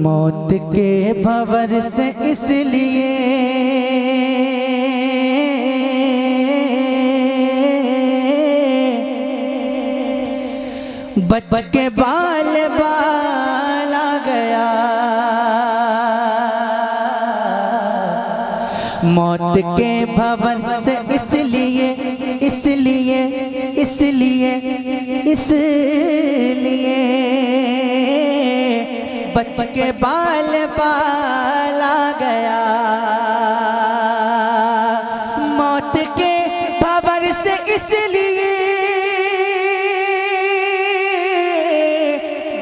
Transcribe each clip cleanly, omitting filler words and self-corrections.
मौत के भंवर से इसलिए बच के बाल बाल आ गया। मौत के भंवर से इसलिए इसलिए इसलिए इसलिए बच के बाल बाल आ गया। मौत के भंवर से इसलिए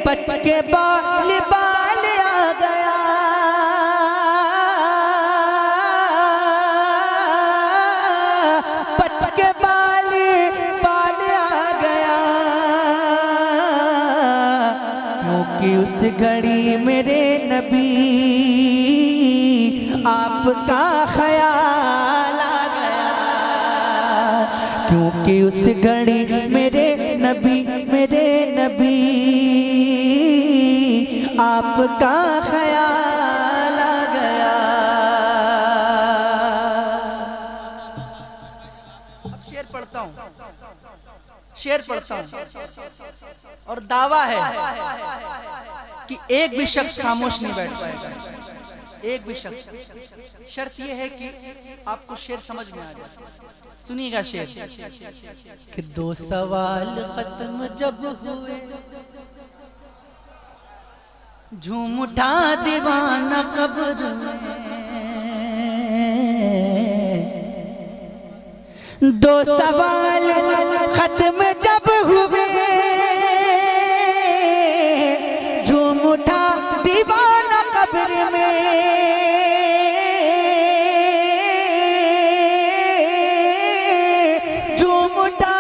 बच के बाल बाल आ गया। बच के बाल बाल आ गया। क्योंकि उस घड़ी मेरे नबी आपका ख्याल आ गया। क्योंकि उस घड़ी मेरे नबी आपका ख्याल आ गया। अब शेर पढ़ता हूँ, शेर पढ़ता हूँ और दावा है कि एक भी शख्स खामोश नहीं बैठ पाएगा। एक भी शख्स। शर्त यह है कि आपको शेर समझ में आ जाए। सुनिएगा शेर कि दो सवाल खत्म जब हुए झूम उठा दीवाना कब्र में। दो सवाल खत्म जब हुए झूम उठा दीवाना कब्र में। झूम उठा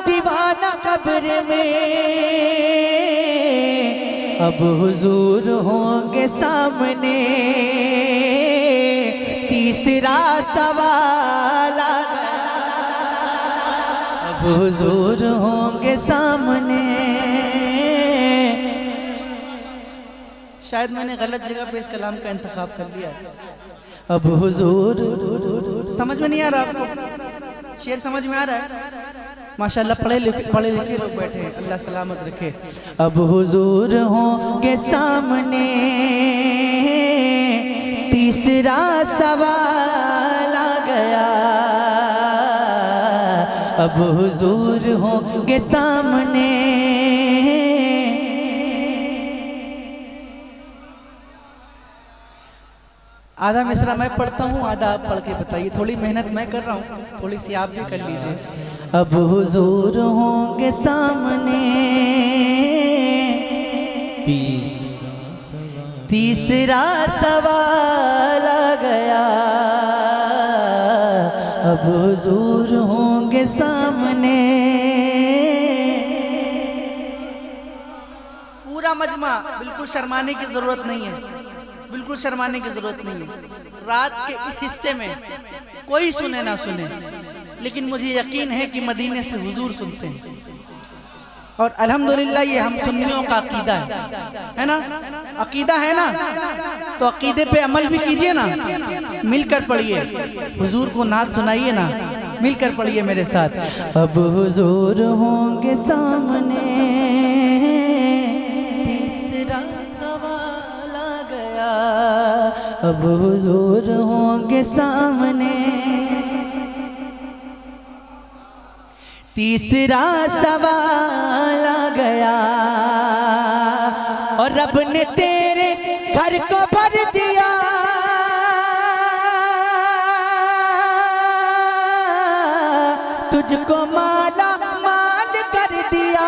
दीवाना कब्र में। अब हुजूर होंगे सामने तीसरा सवाल आ गया। अब हुजूर होंगे सामने। शायद मैंने गलत जगह पे इस कलाम का इंतखाब कर लिया। अब हुजूर समझ में नहीं आ रहा आपको? शेर समझ में आ रहा है? माशाल्लाह पढ़े लिखे लोग बैठे हैं, अल्लाह सलामत रखे। अब हुजूर होंगे सामने तीसरा सवाल आ गया। अब हुजूर होंगे सामने। आधा मिसरा मैं पढ़ता हूँ, आधा आप पढ़ के बताइए। थोड़ी मेहनत मैं कर रहा हूँ, थोड़ी सी आप भी कर लीजिए। अब हुजूर होंगे सामने तीसरा सवाल आ गया। अब हुजूर होंगे सामने। पूरा मजमा, बिल्कुल शर्माने की जरूरत नहीं है, बिल्कुल शर्माने की जरूरत नहीं है। रात के इस हिस्से में कोई सुने ना सुने, लेकिन मुझे यकीन है कि मदीने से हुजूर सुनते हैं। और अल्हम्दुलिल्लाह ये हम सुन्नियों का अकीदा है ना? अकीदा है ना? तो अकीदे पे अमल भी कीजिए ना। मिलकर पढ़िए, हुजूर को नात सुनाइए ना, मिलकर पढ़िए मेरे साथ। अब हुजूर होंगे सामने तीसरा सवाल आ गया। अब हुजूर होंगे सामने तीसरा सवाल आ गया। और रब ने तेरे घर को भर दिया, तुझको माला माल कर दिया।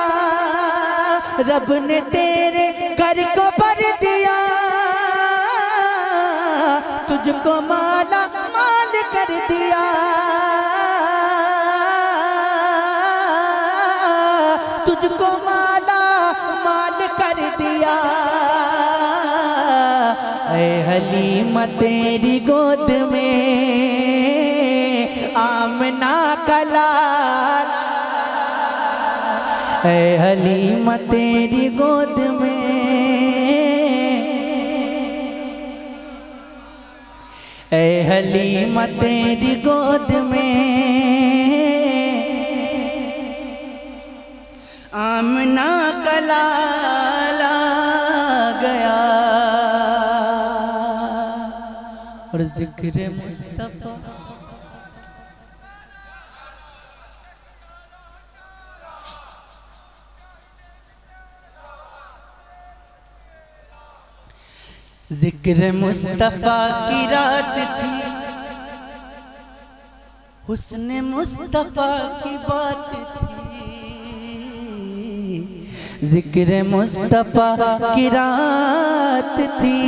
रब ने तेरे घर को भर दिया, तुझको माला माल कर दिया। तुझको माला माल कर दिया। ऐ हलीमा तेरी गोद में आमना का लाल। ऐ हलीमा तेरी गोद में हलीमा तेरी गोद में आमना का लाला गया और जिक्र मुस्तफा जिक्र मुस्तफा की रात थी, हुस्न मुस्तफा की बात थी। जिक्र मुस्तफा की रात थी,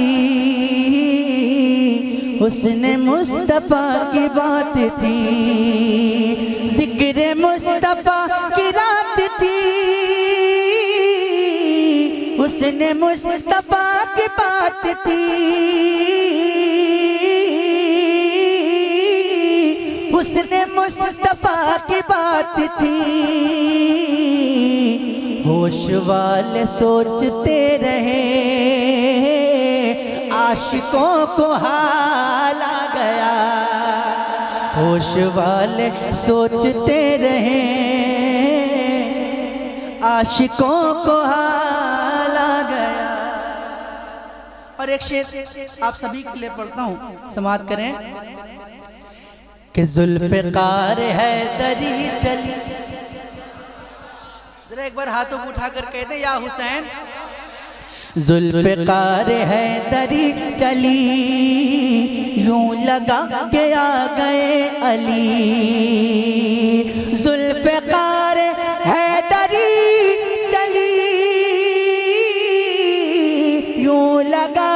हुस्न मुस्तफा की बात थी। जिक्र मुस्तफा की रात थी, हुस्न मुस्तफा की बात थी। हुस्न मुस्तफा की बात थी। होश वाले सोचते रहे, आशिकों को हाल आ गया। होश वाले सोचते रहे, आशिकों को हाल आ गया। और एक शेर आप सभी के लिए पढ़ता हूँ, समाअत करें कि जुल्फ़िकार है दरी चली। जरा एक बार हाथों को उठाकर कह दे या हुसैन। जुल्फ़िकार है दरी चली, यूं लगा के आ गए अली। जुल्फ़िकार है दरी चली, यूं लगा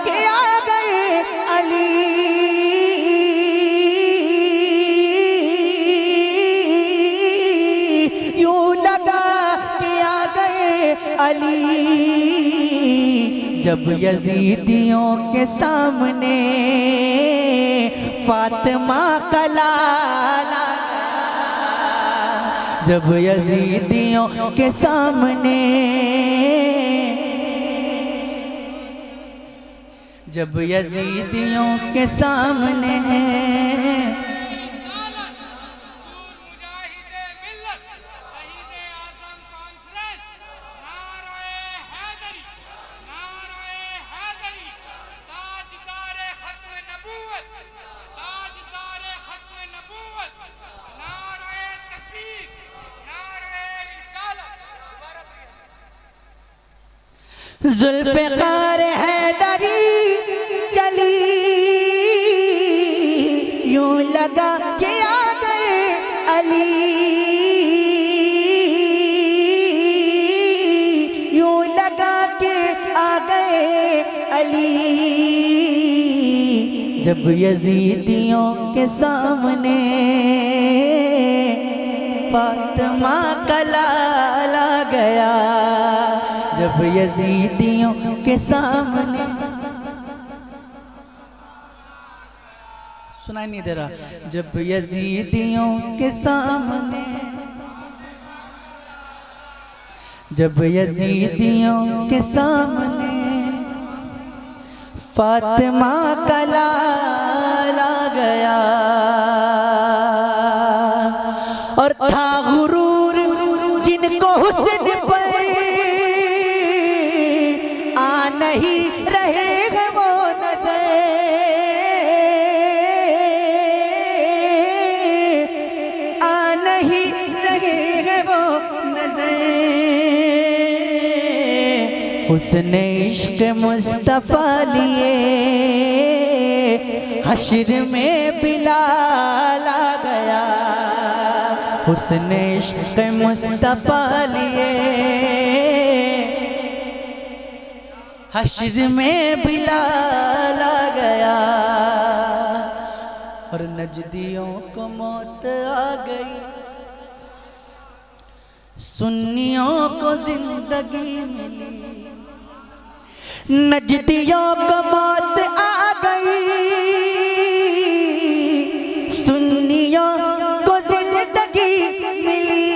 के आ गए अली। यूं लगा के आ गए अली। जब यजीदियों के सामने फातिमा का लाला, जब यजीदियों के सामने, जब यजीदियों के सामने जुल्फ़िकार हैदरी चली, यूं लगा के आ गए अली। यूं लगा के आ गए अली। जब यजीदियों के सामने फातिमा का लाला गया, जब यजीदियों के सामने, सुनाई नहीं दे रहा, जब यजीदियों के सामने, जब यजीदियों के सामने फातिमा का लाला गया। और था गुरूर जिनको हुस्न पर आ नहीं रहे हैं वो नजर, आ नहीं रहे हैं वो नजर। हुस्न इश्क मुस्तफा लिए हश्र में बिलाल आ गया। हुस्न इश्क मुस्तफा लिए हश्र में बिलाल आ गया। और नजदियों को मौत आ गई, सुन्नियों को जिंदगी मिली। नजदियों को मौत आ गई, सुन्नियों को जिंदगी मिली।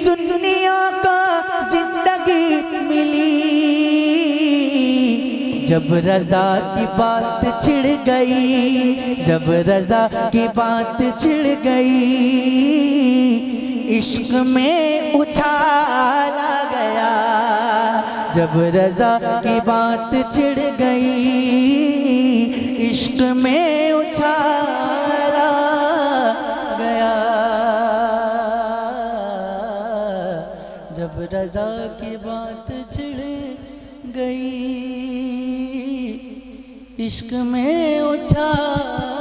सुन्नियों को जिंदगी मिली। जब रजा की बात छिड़ गई, जब रजा की बात छिड़ गई, इश्क में उछाला गया। जब रजा की बात छिड़ गई, इश्क में उछाला गया। जब रजा की बात छिड़ गई, इश्क में उछाला